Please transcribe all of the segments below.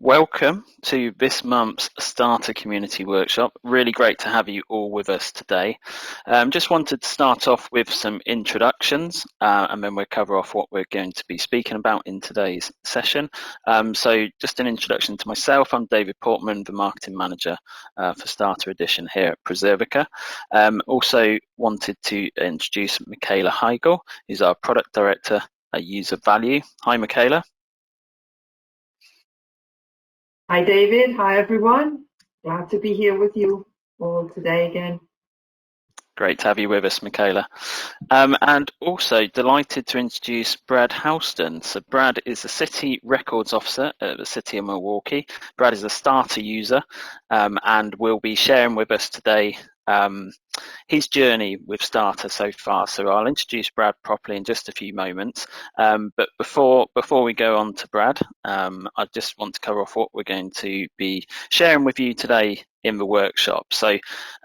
Welcome to this month's Starter Community Workshop. Really great to have you all with us today. Just wanted to start off with some introductions and then we'll cover off what we're going to be speaking about in today's session. So just an introduction to myself. I'm David Portman, the Marketing Manager for Starter Edition here at Preservica. Also wanted to introduce Michaela Heigl, who's our Product Director at User Value. Hi, Michaela. Hi, David. Hi, everyone. Glad to be here with you all today again. Great to have you with us, Michaela. And also delighted to introduce Brad Houston. So Brad is the City Records Officer at the City of Milwaukee. Brad is a starter user and will be sharing with us today his journey with Starter so far. So I'll introduce Brad properly in just a few moments. But before we go on to Brad, I just want to cover off what we're going to be sharing with you today in the workshop. So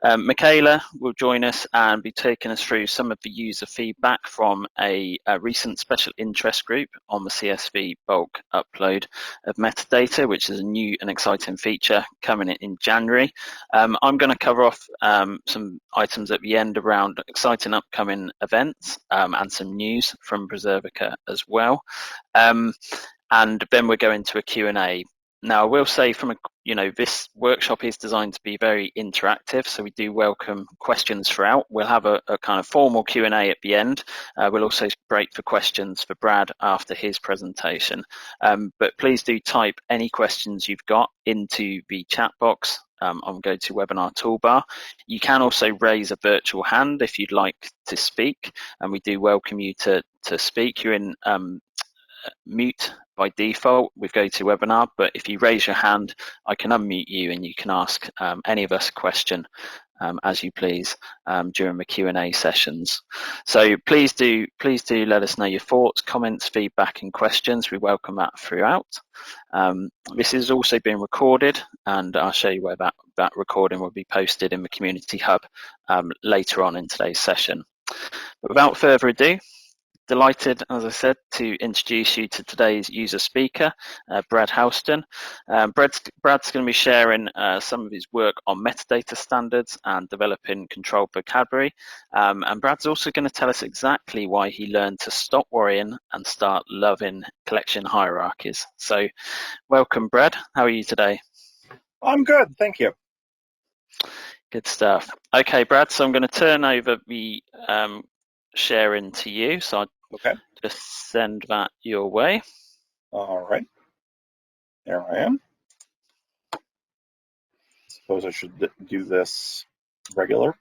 Michaela will join us and be taking us through some of the user feedback from a recent special interest group on the CSV bulk upload of metadata, which is a new and exciting feature coming in January. I'm going to cover off some items at the end around exciting upcoming events and some news from Preservica as well. And then we'll go into a Q&A. Now, I will say this workshop is designed to be very interactive, so we do welcome questions throughout. We'll have a kind of formal Q&A at the end. We'll also break for questions for Brad after his presentation. But please do type any questions you've got into the chat box on GoToWebinar toolbar. You can also raise a virtual hand if you'd like to speak, and we do welcome you to speak. You're in mute by default with GoToWebinar, but if you raise your hand, I can unmute you and you can ask any of us a question as you please during the Q&A sessions. So please do let us know your thoughts, comments, feedback and questions. We welcome that throughout. This is also being recorded and I'll show you where that recording will be posted in the Community Hub later on in today's session. But without further ado, delighted, as I said, to introduce you to today's user speaker, Brad Houston. Brad's going to be sharing some of his work on metadata standards and developing controlled vocabulary. And Brad's also going to tell us exactly why he learned to stop worrying and start loving collection hierarchies. So welcome, Brad. How are you today? I'm good, thank you. Good stuff. Okay, Brad, so I'm going to turn over the sharing to you. So I'll just send that your way. All right. There I am. Suppose I should do this regular.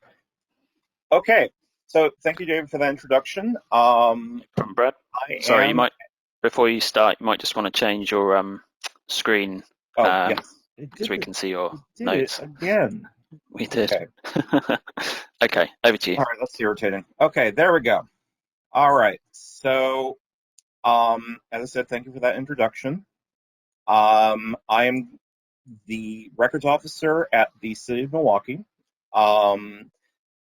Okay. So thank you, David, for that introduction. From Brad. Sorry, you might, before you start, you might just want to change your screen. Yes. So we can see your notes. Again. We did. Okay. Okay, over to you. All right, that's irritating. Okay, there we go. All right. So, as I said, thank you for that introduction. I am the records officer at the City of Milwaukee,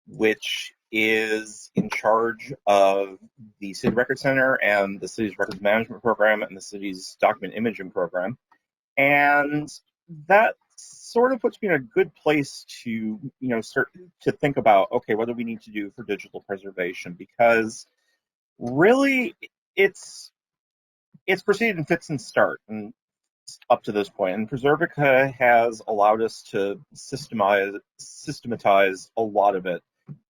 which is in charge of the City Record Center and the city's records management program and the city's document imaging program. And that sort of puts me in a good place to, start to think about, okay, what do we need to do for digital preservation? Because really, it's proceeded in fits and start and up to this point. And Preservica has allowed us to systematize a lot of it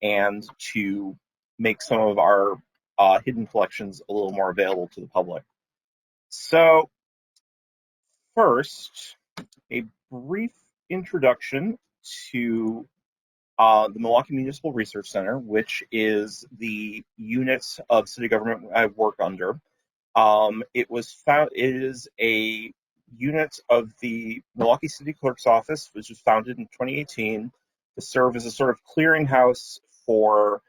and to make some of our hidden collections a little more available to the public. So first, a brief introduction to the Milwaukee Municipal Research Center, which is the unit of city government I work under. It is a unit of the Milwaukee City Clerk's Office, which was founded in 2018 to serve as a sort of clearinghouse for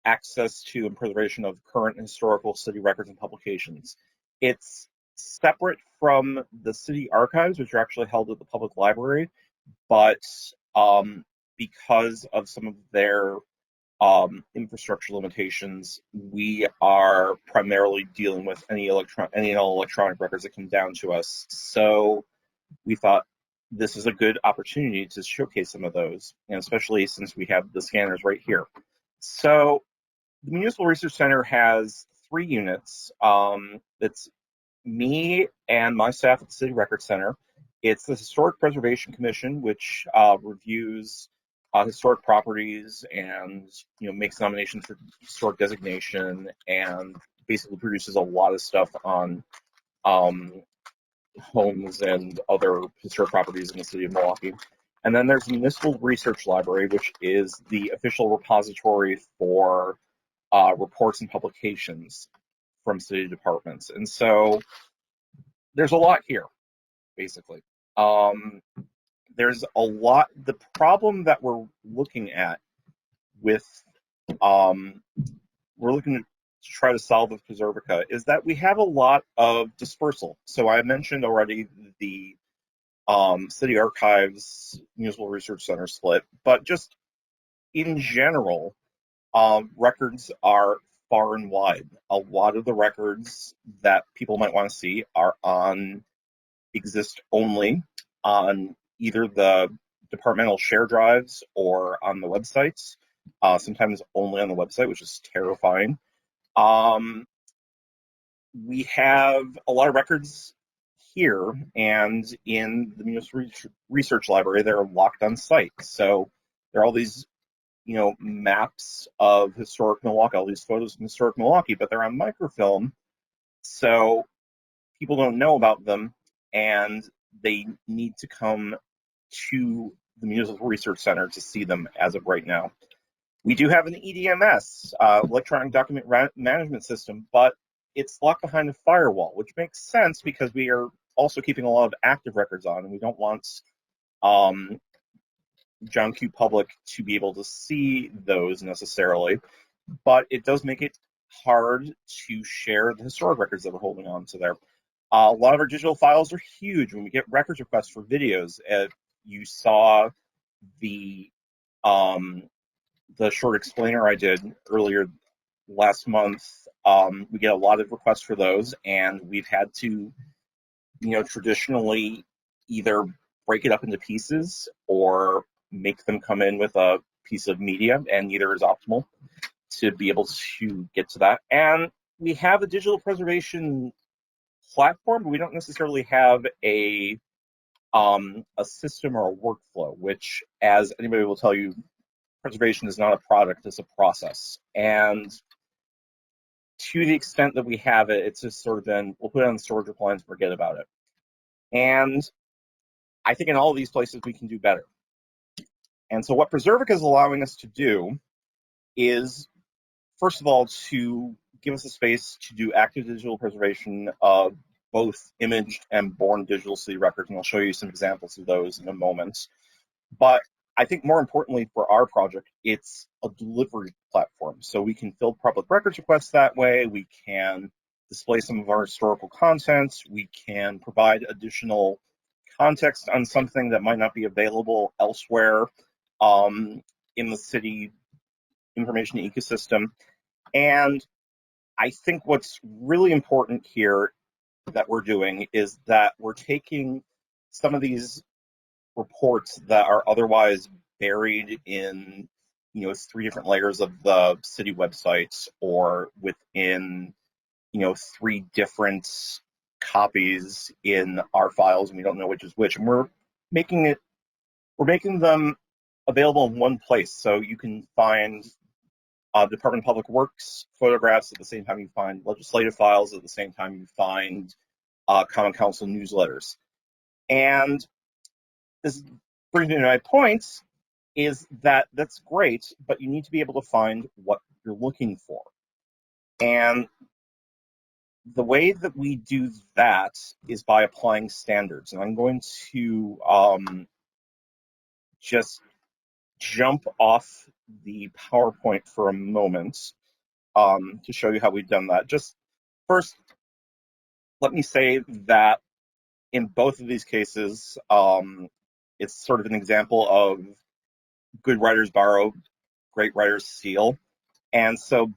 access to and preservation of current historical city records and publications. It's separate from the city archives, which are actually held at the public library, but because of some of their infrastructure limitations, we are primarily dealing with any electronic records that come down to us. So we thought this is a good opportunity to showcase some of those, and especially since we have the scanners right here. So the Municipal Research Center has 3 units. It's me and my staff at the City Record Center. It's the Historic Preservation Commission, which reviews historic properties and makes nominations for historic designation and basically produces a lot of stuff on homes and other historic properties in the city of Milwaukee. And then there's the Municipal Research Library, which is the official repository for reports and publications from city departments. And so there's a lot here, basically. There's a lot. The problem that we're looking at with, we're looking to try to solve with Preservica is that we have a lot of dispersal. So I mentioned already the City Archives Municipal Research Center split, but just in general, records are far and wide. A lot of the records that people might want to see are on exist only on either the departmental share drives or on the websites, sometimes only on the website, which is terrifying. We have a lot of records here, and in the Municipal Research Library, they're locked on site. So there are all these, maps of historic Milwaukee, all these photos of historic Milwaukee, but they're on microfilm, so people don't know about them, and they need to come to the Municipal Research Center to see them as of right now. We do have an EDMS, electronic document management system, but it's locked behind a firewall, which makes sense because we are also keeping a lot of active records on, and we don't want John Q. Public to be able to see those necessarily. But it does make it hard to share the historic records that we're holding on to there. A lot of our digital files are huge. When we get records requests for videos, you saw the short explainer I did earlier last month. We get a lot of requests for those, and we've had to, traditionally either break it up into pieces or make them come in with a piece of media, and neither is optimal to be able to get to that. And we have a digital preservation platform, but we don't necessarily have a system or a workflow, which, as anybody will tell you, preservation is not a product, it's a process. And to the extent that we have it, it's just sort of been, we'll put it on the storage appliance and forget about it. And I think in all of these places we can do better. And so what Preservica is allowing us to do is, first of all, to give us a space to do active digital preservation of both imaged and born digital city records, and I'll show you some examples of those in a moment. But I think more importantly for our project, it's a delivery platform. So we can fill public records requests that way, we can display some of our historical content, we can provide additional context on something that might not be available elsewhere in the city information ecosystem. And I think what's really important here that we're doing is that we're taking some of these reports that are otherwise buried in 3 different layers of the city websites or within 3 different copies in our files, and we don't know which is which, and we're making them available in one place, so you can find Department of Public Works photographs at the same time you find legislative files, at the same time you find Common Council newsletters. And this brings me to my point, is that that's great, but you need to be able to find what you're looking for. And the way that we do that is by applying standards. And I'm going to just jump off the PowerPoint for a moment to show you how we've done that. Just first, let me say that in both of these cases, it's sort of an example of good writers borrow, great writer's seal. And so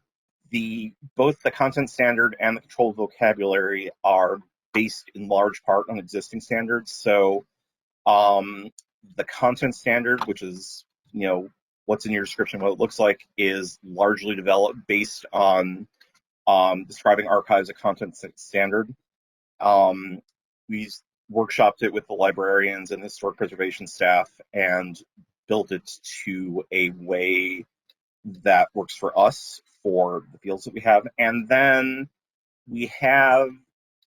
both the content standard and the controlled vocabulary are based in large part on existing standards. So the content standard, which is, what's in your description, what it looks like, is largely developed based on describing archives, a content standard. We workshopped it with the librarians and historic preservation staff and built it to a way that works for us for the fields that we have. And then we have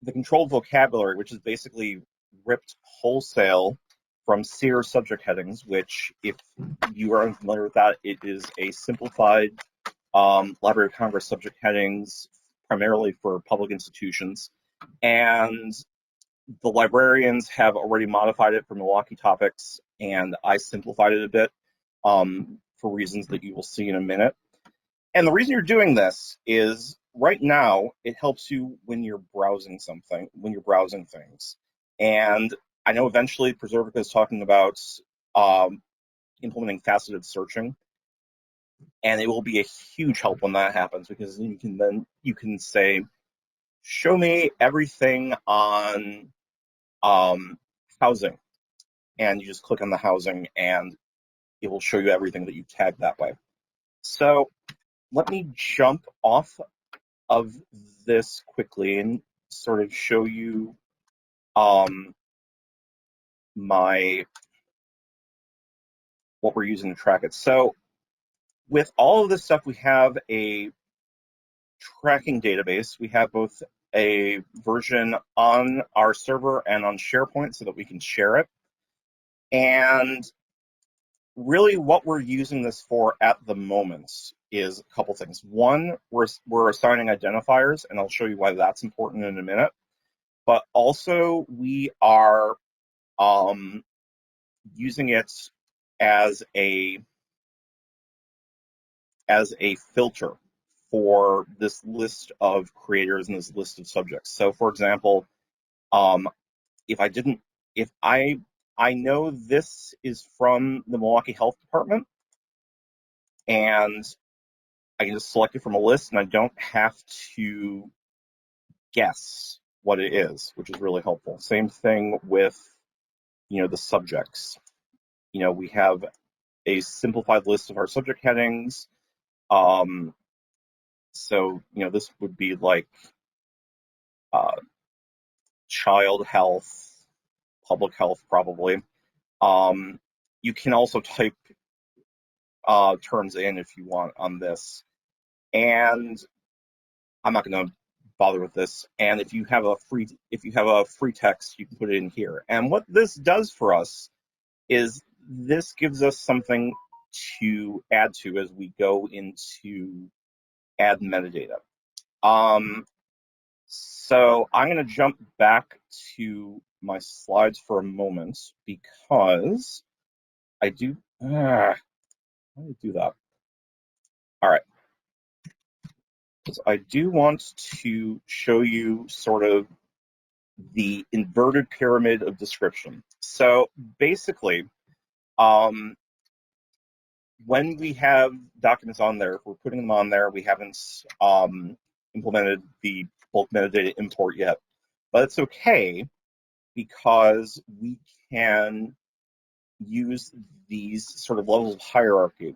the controlled vocabulary, which is basically ripped wholesale from SEER subject headings, which, if you are unfamiliar with that, it is a simplified Library of Congress subject headings, primarily for public institutions. And the librarians have already modified it for Milwaukee topics, and I simplified it a bit for reasons that you will see in a minute. And the reason you're doing this is right now it helps you when you're browsing things. And I know eventually Preservica is talking about implementing faceted searching, and it will be a huge help when that happens, because you can say, show me everything on housing, and you just click on the housing and it will show you everything that you tagged that way. So let me jump off of this quickly and sort of show you what we're using to track it. So with all of this stuff, we have a tracking database. We have both a version on our server and on SharePoint so that we can share it. And really what we're using this for at the moment is a couple things. One, we're assigning identifiers, and I'll show you why that's important in a minute. But also we are using it as a filter for this list of creators and this list of subjects. So for example, if I know this is from the Milwaukee Health Department, and I can just select it from a list, and I don't have to guess what it is, which is really helpful. Same thing with, the subjects. We have a simplified list of our subject headings. So, this would be like child health, public health, probably. You can also type terms in if you want on this. And I'm not going to bother with this. And if you have a free text, you can put it in here. And what this does for us is this gives us something to add to as we go into add metadata. So I'm going to jump back to my slides for a moment, because I do. How do I do that? All right. So I do want to show you sort of the inverted pyramid of description. So basically, when we have documents on there, if we're putting them on there, we haven't implemented the bulk metadata import yet, but it's okay, because we can use these sort of levels of hierarchy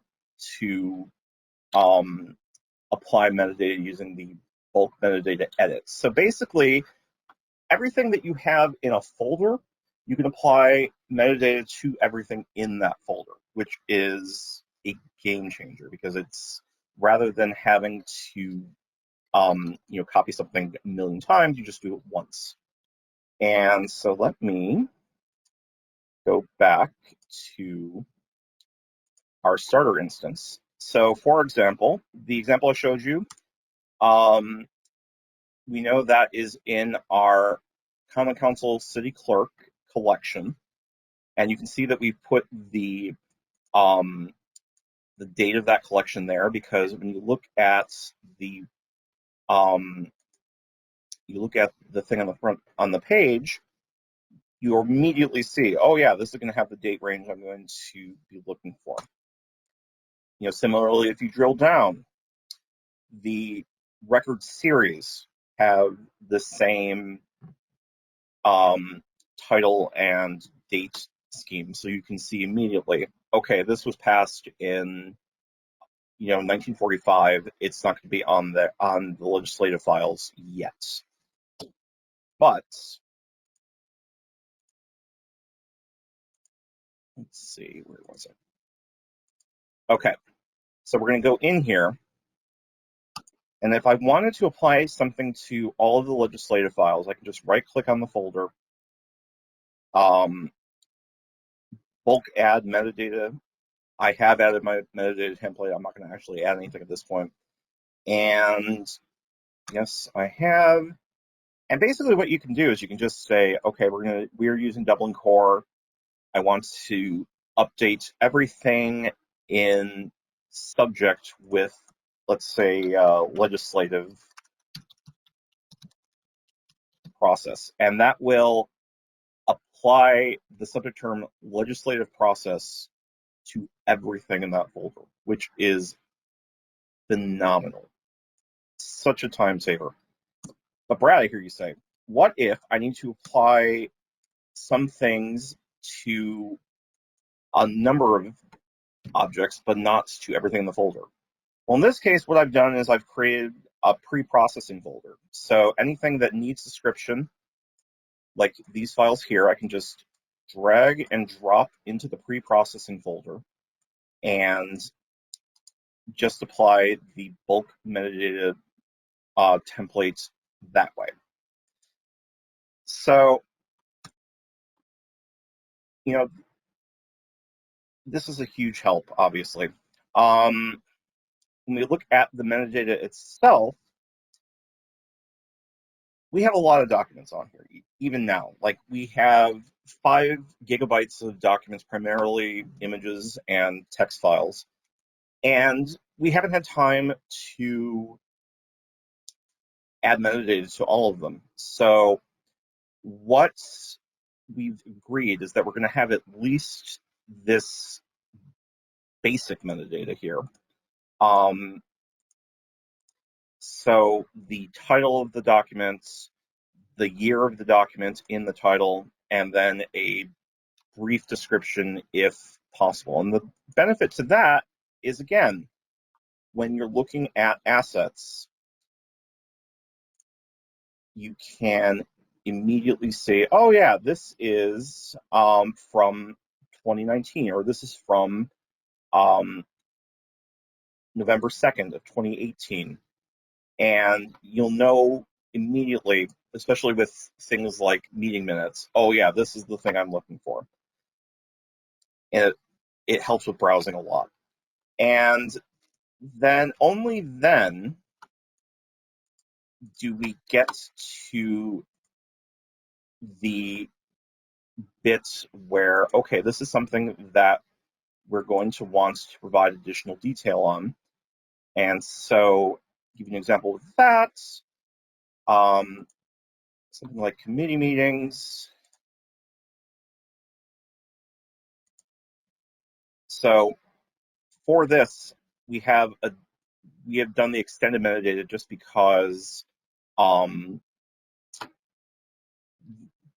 to apply metadata using the bulk metadata edit. So basically, everything that you have in a folder, you can apply metadata to everything in that folder, which is a game changer, because it's, rather than having to copy something a million times, you just do it once. And so let me go back to our starter instance. So for example, the example I showed you, we know that is in our Common Council City Clerk collection. And you can see that we put the date of that collection there, because when you look at the thing on the front on the page, you immediately see, oh yeah, this is going to have the date range I'm going to be looking for. Similarly, if you drill down, the record series have the same title and date scheme, so you can see immediately, okay, this was passed in 1945. It's not going to be on the legislative files yet. But let's see, where was it? Okay, so we're going to go in here, and if I wanted to apply something to all of the legislative files, I can just right-click on the folder, bulk add metadata. I have added my metadata template. I'm not going to actually add anything at this point. And yes, I have. And basically what you can do is you can just say, okay, we're using Dublin Core. I want to update everything in subject with, let's say, legislative process. And that will apply the subject term legislative process to everything in that folder, which is phenomenal. Such a time saver. But Brad, I hear you say, what if I need to apply some things to a number of objects, but not to everything in the folder? Well, in this case, what I've done is I've created a pre-processing folder. So anything that needs description, like these files here, I can just drag and drop into the pre-processing folder and just apply the bulk metadata templates that way. So, this is a huge help, obviously. When we look at the metadata itself, we have a lot of documents on here, even now. Like, we have 5 gigabytes of documents, primarily images and text files. And we haven't had time to add metadata to all of them. So what we've agreed is that we're going to have at least this basic metadata here. So the title of the documents, the year of the document in the title, and then a brief description if possible. And the benefit to that is, again, when you're looking at assets, you can immediately say, oh yeah, this is from 2019, or this is from November 2nd of 2018. And you'll know immediately, especially with things like meeting minutes, oh yeah, this is the thing I'm looking for. And it helps with browsing a lot. And then, only then, do we get to the bits where, okay, this is something that we're going to want to provide additional detail on. And so, give you an example of that. Something like committee meetings. So for this, we have done the extended metadata just because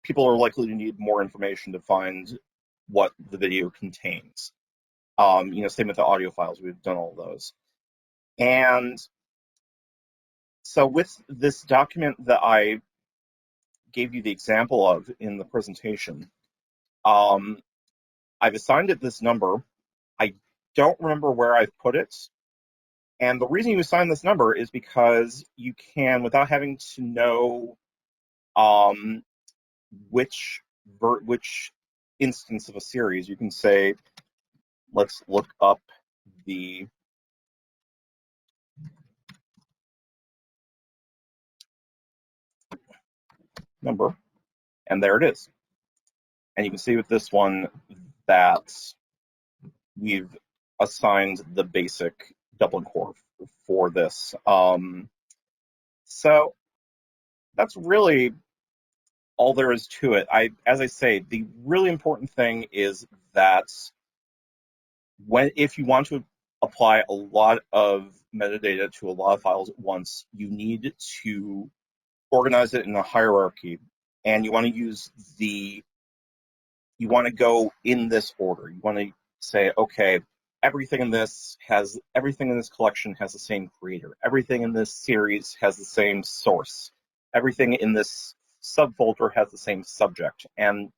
people are likely to need more information to find what the video contains. Same with the audio files, we've done all those. And so with this document that I gave you the example of in the presentation, I've assigned it this number. I don't remember where I've put it. And the reason you assign this number is because you can, without having to know which instance of a series, you can say, let's look up the number, and there it is. And you can see with this one that we've assigned the basic Dublin core for this. So that's really all there is to it. As I say, the really important thing is that if you want to apply a lot of metadata to a lot of files at once, you need to organize it in a hierarchy, and you want to use you want to go in this order. You want to say, okay, everything in this collection has the same creator. Everything in this series has the same source. Everything in this subfolder has the same subject. And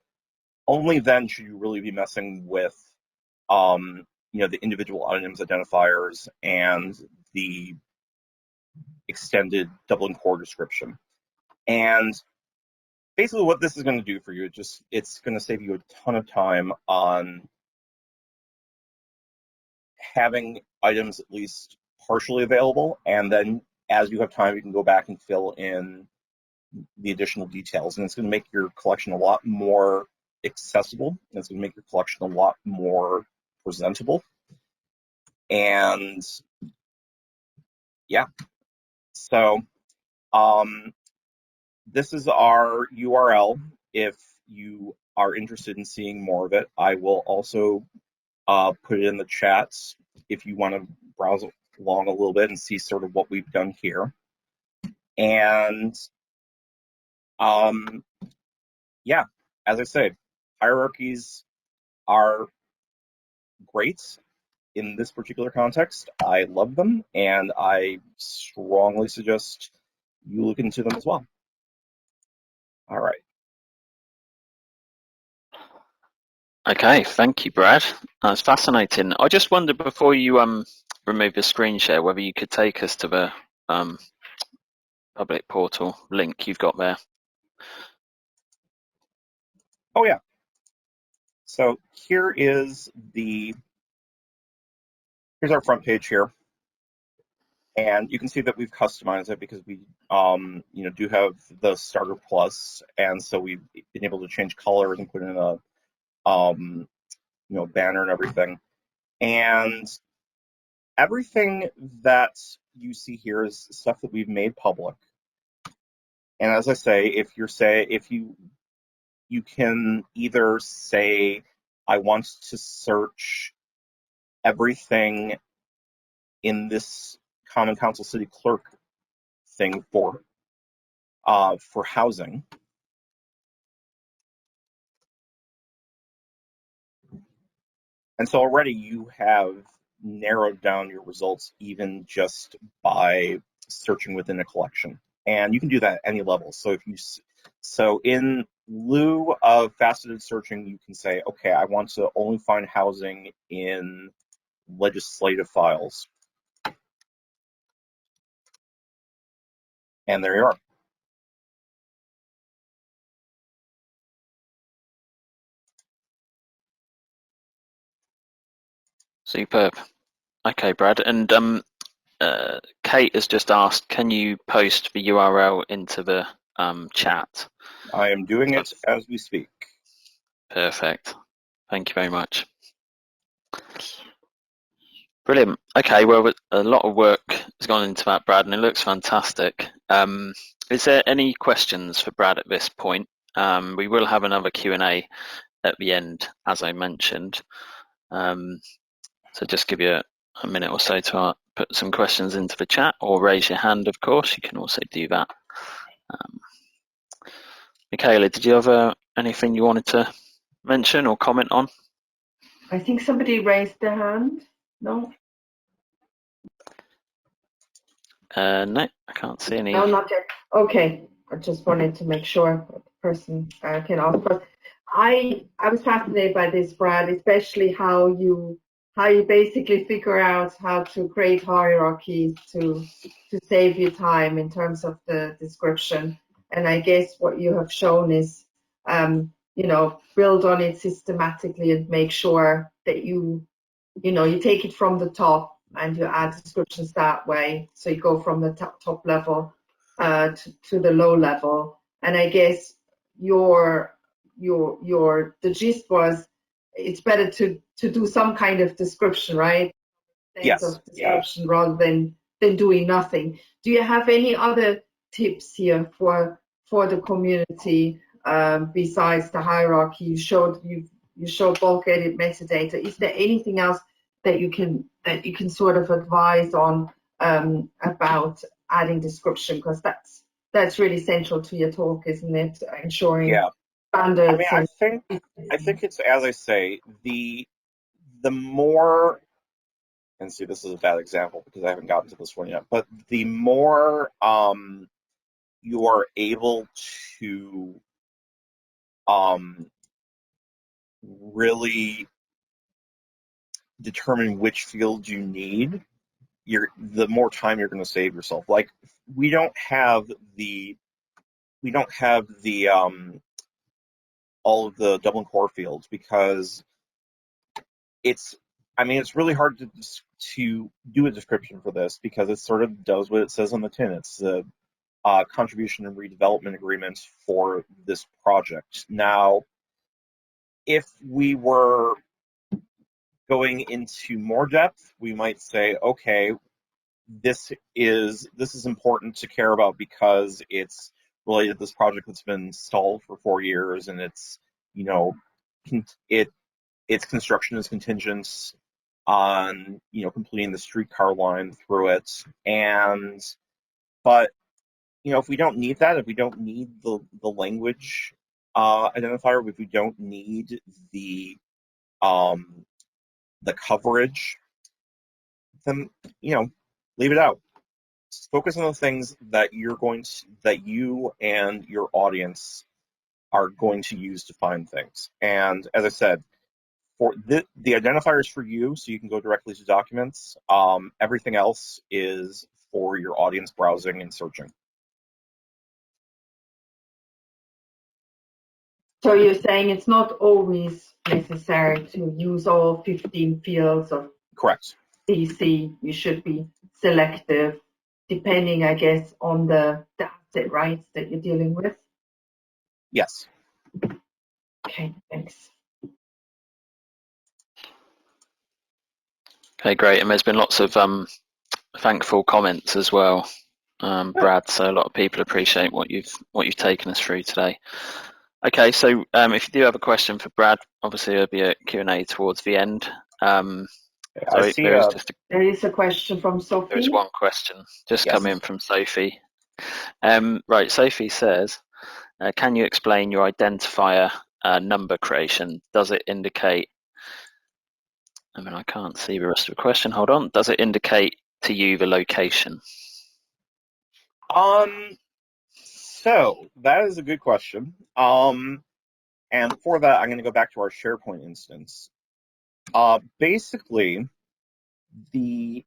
only then should you really be messing with the individual items identifiers and the extended double and core description. And basically what this is going to do for you, it's going to save you a ton of time on having items at least partially available, and then as you have time, you can go back and fill in the additional details, and it's going to make your collection a lot more accessible, and it's going to make your collection a lot more presentable. And yeah, so this is our URL if you are interested in seeing more of it. I will also put it in the chats if you want to browse along a little bit and see sort of what we've done here. And yeah, as I say, hierarchies are great in this particular context. I love them, and I strongly suggest you look into them as well. All right. Okay, thank you, Brad. That's fascinating. I just wondered before you remove the screen share whether you could take us to the public portal link you've got there. Oh yeah. So here's our front page here, and you can see that we've customized it because we do have the Starter Plus, and so we've been able to change colors and put in a banner and everything. And everything that you see here is stuff that we've made public. And as I say, if you can either say, I want to search everything in this Common Council City Clerk thing for housing. And so already you have narrowed down your results even just by searching within a collection. And you can do that at any level. So in lieu of faceted searching, you can say, okay, I want to only find housing in legislative files. And there you are. Superb. Okay, Brad. And Kate has just asked, can you post the URL into the chat? I am doing it as we speak. Perfect. Thank you very much. Brilliant. Okay, well, a lot of work has gone into that, Brad, and it looks fantastic. Is there any questions for Brad at this point? We will have another Q&A at the end, as I mentioned. So just give you a minute or so to put some questions into the chat, or raise your hand, of course. You can also do that. Michaela, did you have anything you wanted to mention or comment on? I think somebody raised their hand. No? No, I can't see any. No, not yet. Okay. I just wanted to make sure the person can ask first. I was fascinated by this, Brad, especially how you basically figure out how to create hierarchies to save you time in terms of the description. And I guess what you have shown is, build on it systematically and make sure that you take it from the top and you add descriptions that way. So you go from the top level to the low level. And I guess the gist was it's better to do some kind of description, right? Yes. Of description rather than doing nothing. Do you have any other tips here for the community besides the hierarchy? You showed bulk edit metadata. Is there anything else that you can sort of advise on about adding description, because that's really central to your talk, isn't it? Ensuring Yeah. standards. I think it's, as I say, the more, and see, this is a bad example because I haven't gotten to this one yet, but the more you are able to really determine which fields you need, the more time you're going to save yourself. Like, we don't have the all of the Dublin core fields because it's really hard to do a description for this because it sort of does what it says on the tin. It's the contribution and redevelopment agreement for this project. Now, if we were going into more depth, we might say, okay, this is important to care about because it's related to this project that's been stalled for 4 years, and it's, its construction is contingent on completing the streetcar line through it. But if we don't need that, if we don't need the language identifier, if we don't need the coverage, then leave it out. Just focus on the things that that you and your audience are going to use to find things. And as I said, for the identifier is for you, so you can go directly to documents. Everything else is for your audience browsing and searching. So you're saying it's not always necessary to use all 15 fields of Correct. CC. You should be selective, depending, I guess, on the asset rights that you're dealing with. Yes. Okay, thanks. Okay, great. And there's been lots of thankful comments as well, Brad. So a lot of people appreciate what you've taken us through today. Okay, so if you do have a question for Brad, obviously there'll be a Q&A towards the end. I see there is a question from Sophie. There is one question just come in from Sophie. Right, Sophie says, can you explain your identifier number creation? Does it indicate, I can't see the rest of the question. Hold on. Does it indicate to you the location? So that is a good question. And for that, I'm going to go back to our SharePoint instance. Basically, the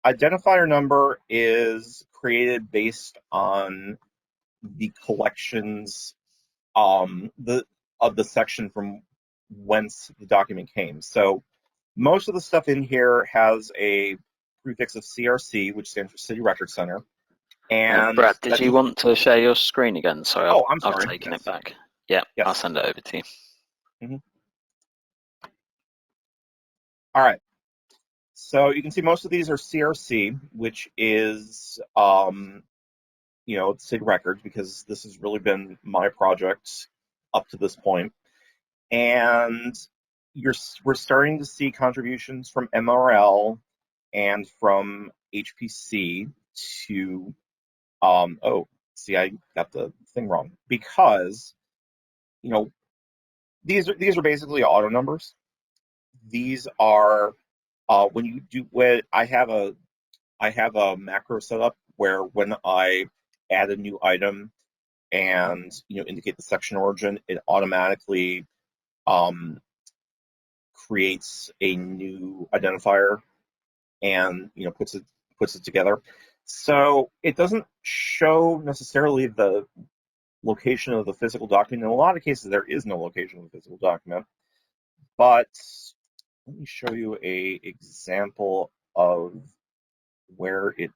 identifier number is created based on the collections of the section from whence the document came. So most of the stuff in here has a prefix of CRC, which stands for City Record Center. And Brad, did you want to share your screen again? Sorry, I'm sorry. I've taken it back. Yeah, yes. I'll send it over to you. Mm-hmm. All right. So you can see most of these are CRC, which is, City Records, because this has really been my project up to this point. And we're starting to see contributions from MRL and from HPC to, I got the thing wrong, because, these are basically auto numbers. These are when you do I have a macro set up where when I add a new item and indicate the section origin, it automatically creates a new identifier and puts it together. So it doesn't show necessarily the location of the physical document. In a lot of cases, there is no location of the physical document. But let me show you a example of where it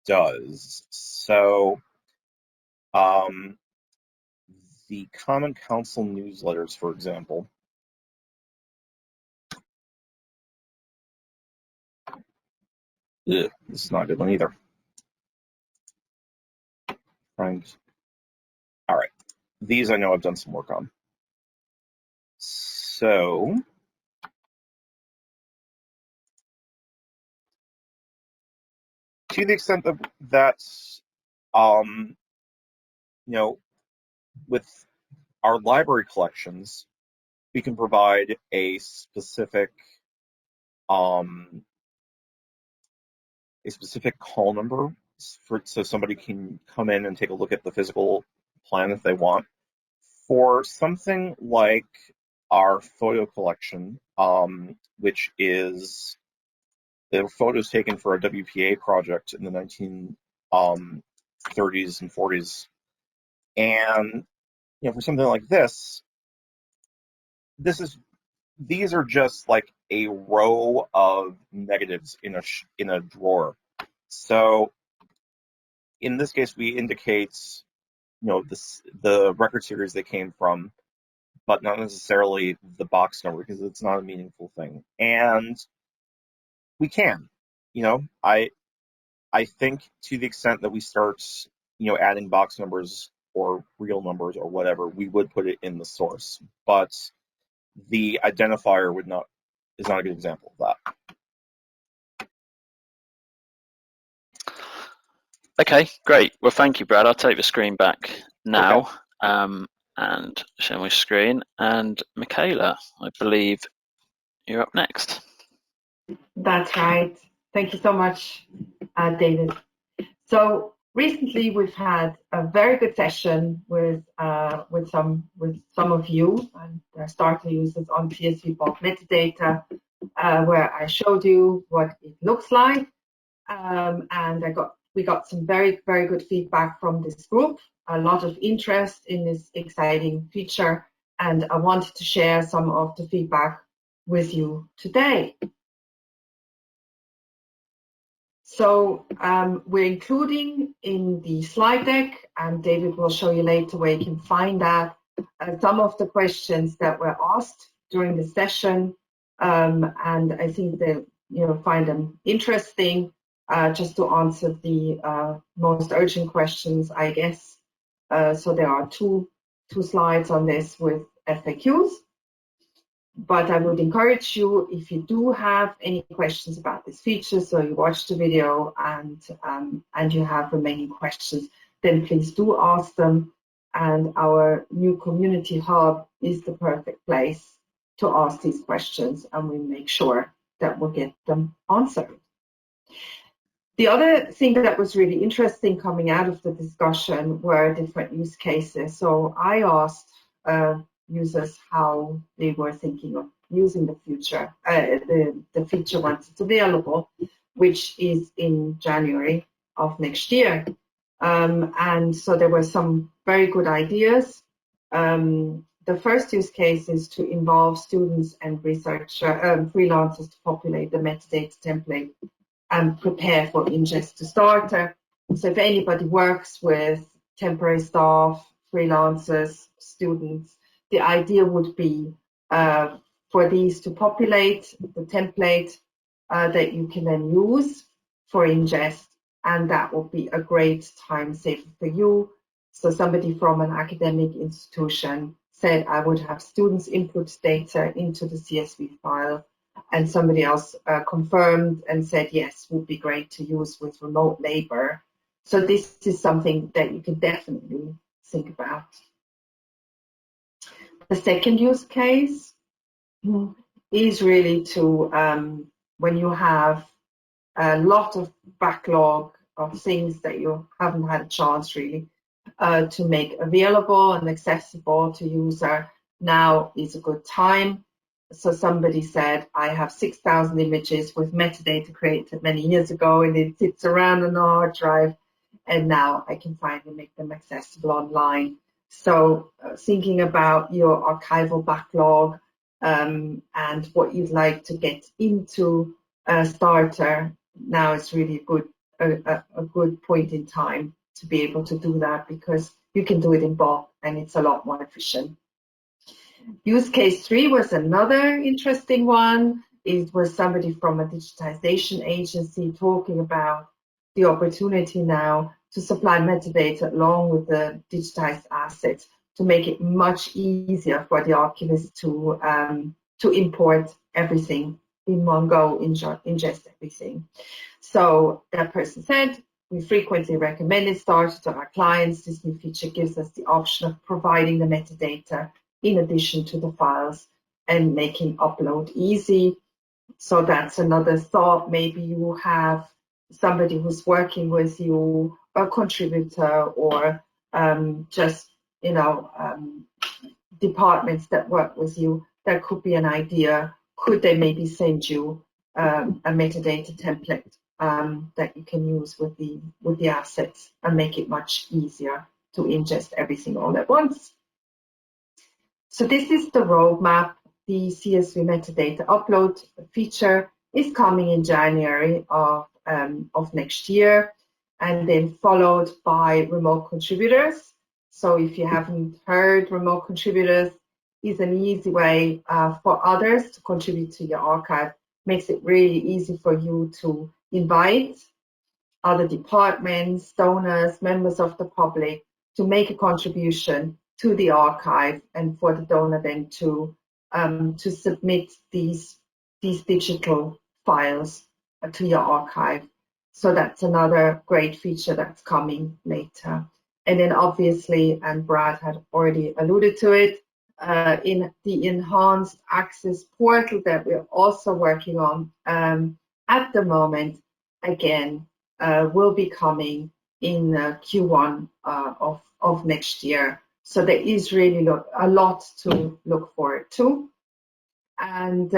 does. So the Common Council newsletters, for example. Ugh, this is not a good one either. All right. These I know I've done some work on. So to the extent that with our library collections, we can provide a specific call number so somebody can come in and take a look at the physical plan if they want. For something like our photo collection, which is the photos taken for a WPA project in the 1930s and 40s, and for something like this these are just like a row of negatives in a drawer. So in this case, we indicate the record series they came from, but not necessarily the box number because it's not a meaningful thing. And we can, I think to the extent that we start, adding box numbers or real numbers or whatever, we would put it in the source. But the identifier is not a good example of that. Okay, great. Well, thank you, Brad. I'll take the screen back now. Okay. And share my screen. And Michaela, I believe you're up next. That's right. Thank you so much, David. So recently we've had a very good session with some of you and their starter users on CSV bulk metadata, where I showed you what it looks like, and we got some very, very good feedback from this group. A lot of interest in this exciting feature, and I wanted to share some of the feedback with you today. So we're including in the slide deck, and David will show you later where you can find that, some of the questions that were asked during the session, and I think that find them interesting, just to answer the most urgent questions, I guess. So there are two slides on this with FAQs. But I would encourage you, if you do have any questions about this feature, so you watch the video and you have remaining questions, then please do ask them. And our new community hub is the perfect place to ask these questions, and we make sure that we'll get them answered. The other thing that was really interesting coming out of the discussion were different use cases. So I asked users how they were thinking of using the feature once it's available, which is in January of next year. And so there were some very good ideas. The first use case is to involve students and freelancers to populate the metadata template and prepare for ingest to starter. So if anybody works with temporary staff, freelancers, students, the idea would be for these to populate the template that you can then use for ingest, and that would be a great time saver for you. So somebody from an academic institution said, I would have students input data into the CSV file, and somebody else confirmed and said, yes, would be great to use with remote labor. So this is something that you can definitely think about. The second use case is really to, when you have a lot of backlog of things that you haven't had a chance really to make available and accessible to user, now is a good time. So somebody said, I have 6,000 images with metadata created many years ago, and it sits around on a hard drive, and now I can finally make them accessible online. So thinking about your archival backlog and what you'd like to get into Starter, now is really a good point in time to be able to do that, because you can do it in bulk and it's a lot more efficient. Use case 3 was another interesting one. It was somebody from a digitization agency talking about the opportunity now to supply metadata along with the digitized assets to make it much easier for the archivist to import everything in one go ingest everything. So that person said, we frequently recommend it started to our clients. This new feature gives us the option of providing the metadata in addition to the files and making upload easy. So that's another thought. Maybe you have somebody who's working with you, a contributor, or just, departments that work with you. That could be an idea. Could they maybe send you a metadata template that you can use with the assets and make it much easier to ingest everything all at once? So this is the roadmap. The CSV metadata upload feature is coming in January of next year, and then followed by remote contributors. So if you haven't heard, remote contributors is an easy way for others to contribute to your archive. Makes it really easy for you to invite other departments, donors, members of the public to make a contribution to the archive, and for the donor then to submit these digital files to your archive. So that's another great feature that's coming later. And then obviously, and Brad had already alluded to it, in the enhanced access portal that we're also working on at the moment, again, will be coming in Q1 of next year. So there is really a lot to look forward to. And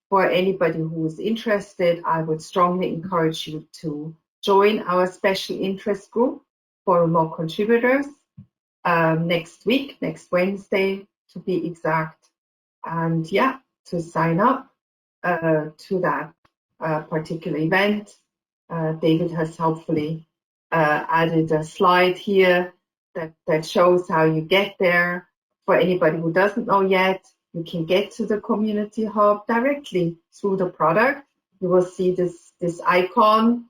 for anybody who is interested, I would strongly encourage you to join our special interest group for remote contributors next week, next Wednesday to be exact. And yeah, to sign up to that particular event. David has helpfully added a slide here that shows how you get there. For anybody who doesn't know yet, you can get to the community hub directly through the product. You will see this icon,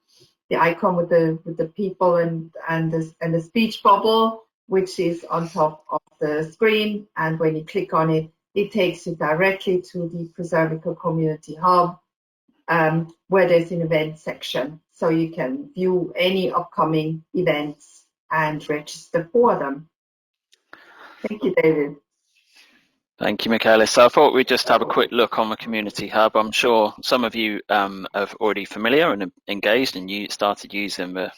the icon with the people and the speech bubble, which is on top of the screen. And when you click on it, it takes you directly to the Preservica Community Hub, where there's an event section. So you can view any upcoming events and register for them. Thank you, David. Thank you, Michaela. So I thought we'd just have a quick look on the Community Hub. I'm sure some of you are already familiar and engaged, and you started using the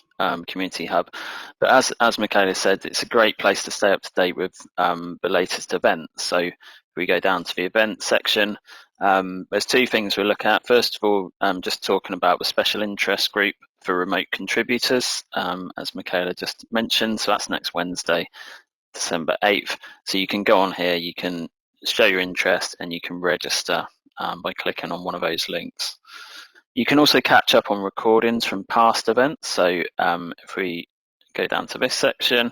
Community Hub. But as Michaela said, it's a great place to stay up to date with the latest events. So if we go down to the event section, there's two things we'll look at. First of all, just talking about the special interest group for remote contributors, as Michaela just mentioned. So that's next Wednesday, December 8th. So you can go on here, you can show your interest, and you can register by clicking on one of those links. You can also catch up on recordings from past events. So if we go down to this section,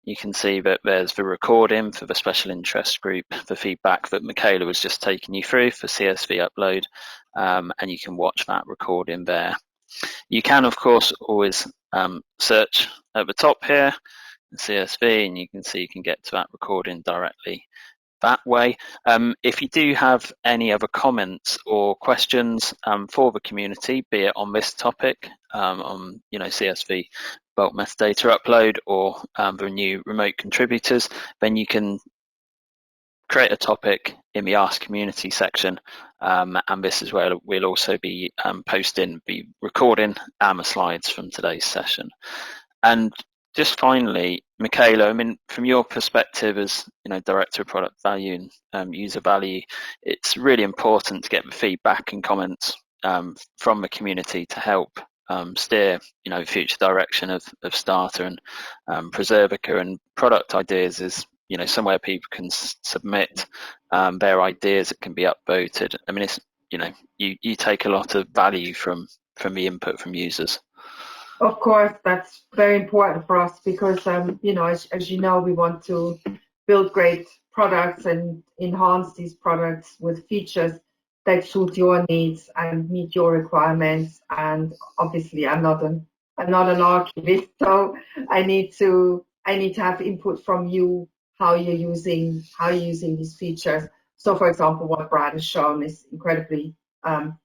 you can see that there's the recording for the special interest group, the feedback that Michaela was just taking you through for CSV upload, and you can watch that recording there. You can, of course, always search at the top here, CSV, and you can see you can get to that recording directly that way. If you do have any other comments or questions for the community, be it on this topic, on CSV bulk metadata upload, or the new remote contributors, then you can create a topic in the Ask Community section, and this is where we'll also be posting the recording and the slides from today's session. And just finally, Michaela, I mean, from your perspective as Director of Product Value and User Value, it's really important to get the feedback and comments from the community to help steer future direction of Starter and Preservica. And product ideas is somewhere people can submit their ideas. It can be upvoted. I mean, it's you take a lot of value from the input from users. Of course, that's very important for us because, as you know, we want to build great products and enhance these products with features that suit your needs and meet your requirements. And obviously, I'm not an archivist, so I need to have input from you how you're using these features. So, for example, what Brad has shown is incredibly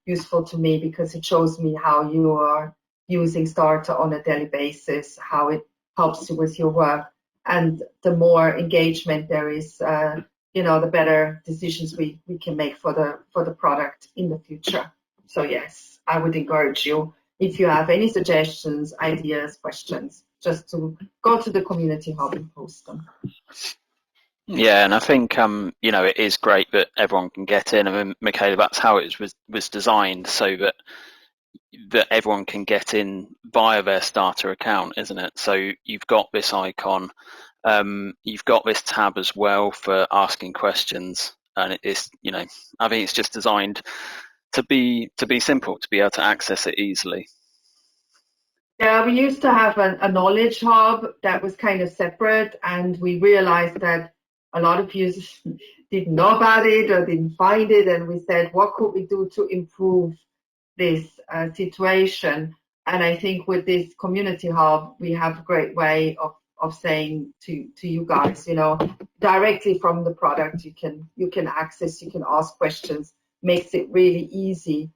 useful to me, because it shows me how you are using Starter on a daily basis, how it helps you with your work. And the more engagement there is, the better decisions we can make for the product in the future. So yes, I would encourage you, if you have any suggestions, ideas, questions, just to go to the community hub and post them. Yeah, and I think it is great that everyone can get in. I mean, Michaela, that's how it was designed, so that everyone can get in via their starter account, isn't it? So you've got this icon, you've got this tab as well for asking questions, and it is, I think it's just designed to be simple, to be able to access it easily. Yeah, we used to have a knowledge hub that was kind of separate, and we realized that a lot of users didn't know about it or didn't find it, and we said, what could we do to improve this situation? And I think with this community hub, we have a great way of saying to you guys, directly from the product, you can access, you can ask questions, makes it really easy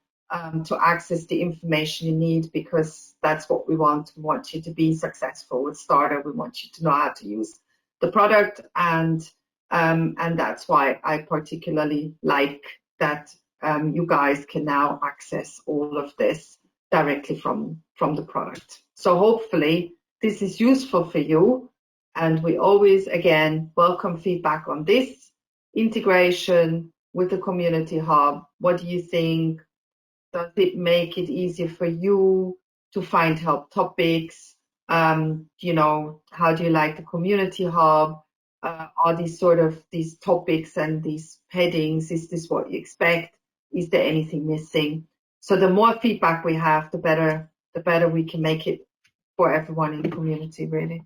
to access the information you need, because that's what we want. We want you to be successful with Starter. We want you to know how to use the product, and that's why I particularly like that you guys can now access all of this directly from the product. So hopefully this is useful for you, and we always, again, welcome feedback on this integration with the community hub. What do you think? Does it make it easier for you to find help topics? How do you like the community hub? Are these topics and these headings, is this what you expect? Is there anything missing? So the more feedback we have, the better we can make it for everyone in the community, really.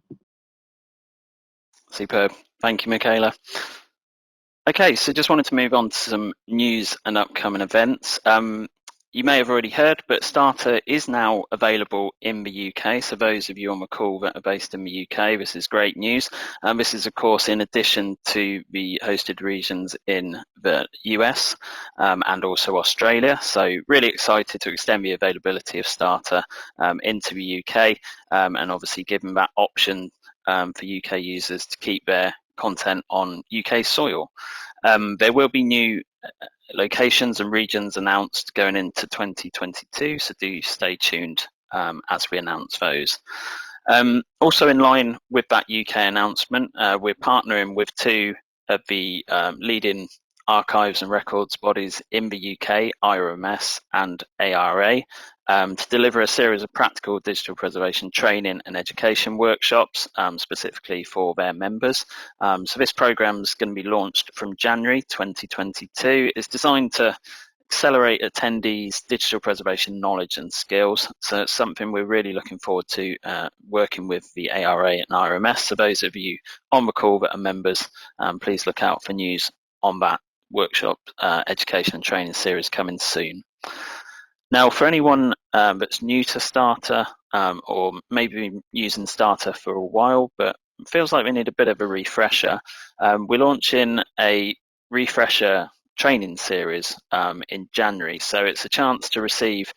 Superb. Thank you, Michaela. Okay, so just wanted to move on to some news and upcoming events. You may have already heard, but Starter is now available in the UK. So those of you on the call that are based in the UK, this is great news. This is, of course, in addition to the hosted regions in the US and also Australia. So really excited to extend the availability of Starter into the UK, and obviously giving that option for UK users to keep their content on UK soil. There will be new locations and regions announced going into 2022, so do stay tuned as we announce those. Also in line with that UK announcement, we're partnering with two of the leading archives and records bodies in the UK, IRMS and ARA, to deliver a series of practical digital preservation training and education workshops specifically for their members. So this program is going to be launched from January 2022. It's designed to accelerate attendees' digital preservation knowledge and skills. So it's something we're really looking forward to working with the ARA and IRMS. So those of you on the call that are members, please look out for news on that workshop education and training series coming soon. Now, for anyone that's new to Starter or maybe been using Starter for a while but feels like we need a bit of a refresher, we're launching a refresher training series in January. So it's a chance to receive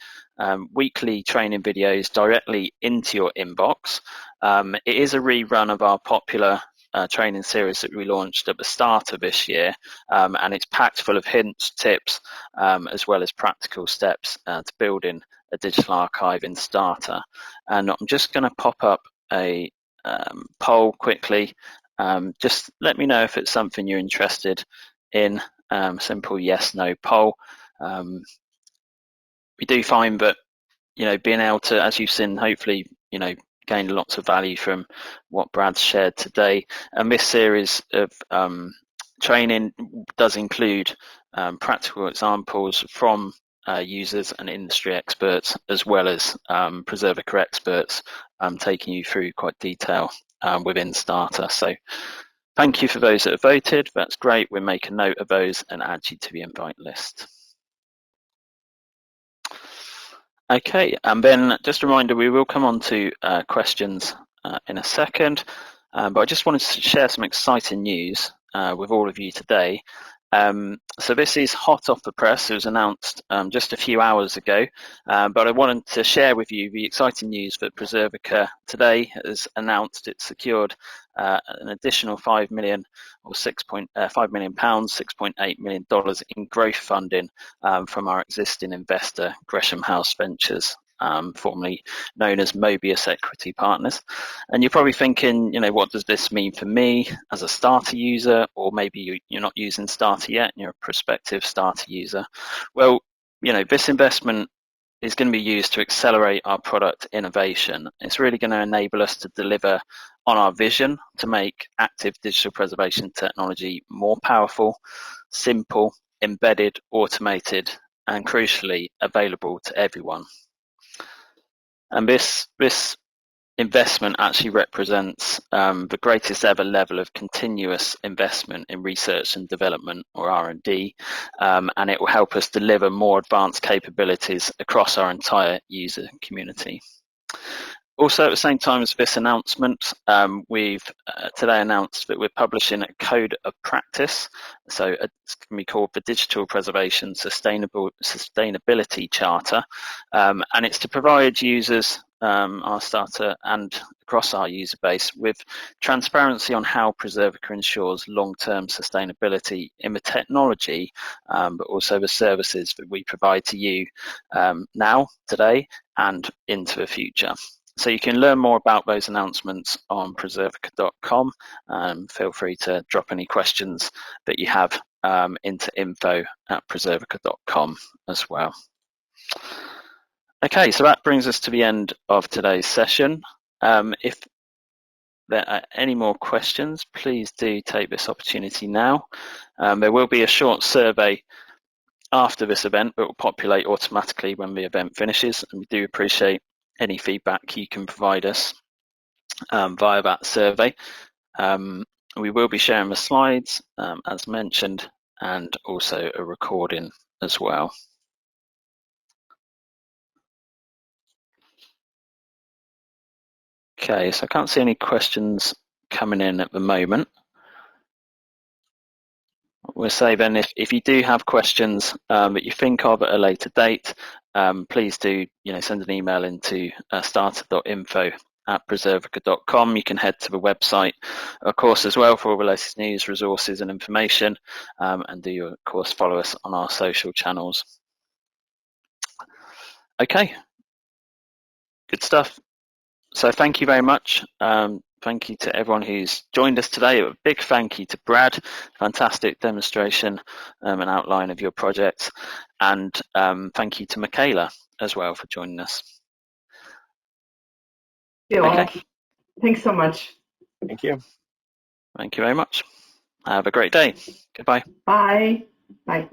weekly training videos directly into your inbox. It is a rerun of our popular training series that we launched at the start of this year, and it's packed full of hints, tips, as well as practical steps to building a digital archive in Starter. And I'm just going to pop up a poll quickly. Just let me know if it's something you're interested in. Simple yes, no poll. We do find that, being able to, as you've seen, hopefully, gain lots of value from what Brad's shared today. And this series of training does include practical examples from users and industry experts, as well as Preservica experts taking you through quite detail within Starter. So thank you for those that have voted. That's great. We'll make a note of those and add you to the invite list. Okay, and then just a reminder, we will come on to questions in a second, but I just wanted to share some exciting news with all of you today. So this is hot off the press. It was announced just a few hours ago, but I wanted to share with you the exciting news that Preservica today has announced it secured an additional £5 million or £5 million, $6.8 million in growth funding from our existing investor, Gresham House Ventures, formerly known as Mobius Equity Partners. And you're probably thinking, what does this mean for me as a starter user, or maybe you're not using starter yet and you're a prospective starter user. Well, this investment is going to be used to accelerate our product innovation. It's really going to enable us to deliver on our vision to make active digital preservation technology more powerful, simple, embedded, automated, and crucially available to everyone. And this investment actually represents the greatest ever level of continuous investment in research and development, or R&D, and it will help us deliver more advanced capabilities across our entire user community. Also, at the same time as this announcement, we've today announced that we're publishing a code of practice. So it's going to be called the Digital Preservation Sustainability Charter, and it's to provide users, our starter and across our user base, with transparency on how Preservica ensures long-term sustainability in the technology, but also the services that we provide to you now, today, and into the future. So you can learn more about those announcements on preservica.com. Feel free to drop any questions that you have into info@preservica.com as well. Okay, so that brings us to the end of today's session. If there are any more questions, please do take this opportunity now. There will be a short survey after this event that will populate automatically when the event finishes, and we do appreciate any feedback you can provide us via that survey. We will be sharing the slides, as mentioned, and also a recording as well. Okay, so I can't see any questions coming in at the moment. We'll say then, if you do have questions that you think of at a later date, please do send an email into starter.info@preservica.com. You can head to the website, of course, as well, for all the latest news, resources and information, and do, of course, follow us on our social channels. Okay, good stuff. So thank you very much. Thank you to everyone who's joined us today. A big thank you to Brad. Fantastic demonstration and outline of your project. And thank you to Michaela as well for joining us. Okay. Thanks so much. Thank you. Thank you very much. Have a great day. Goodbye. Bye. Bye.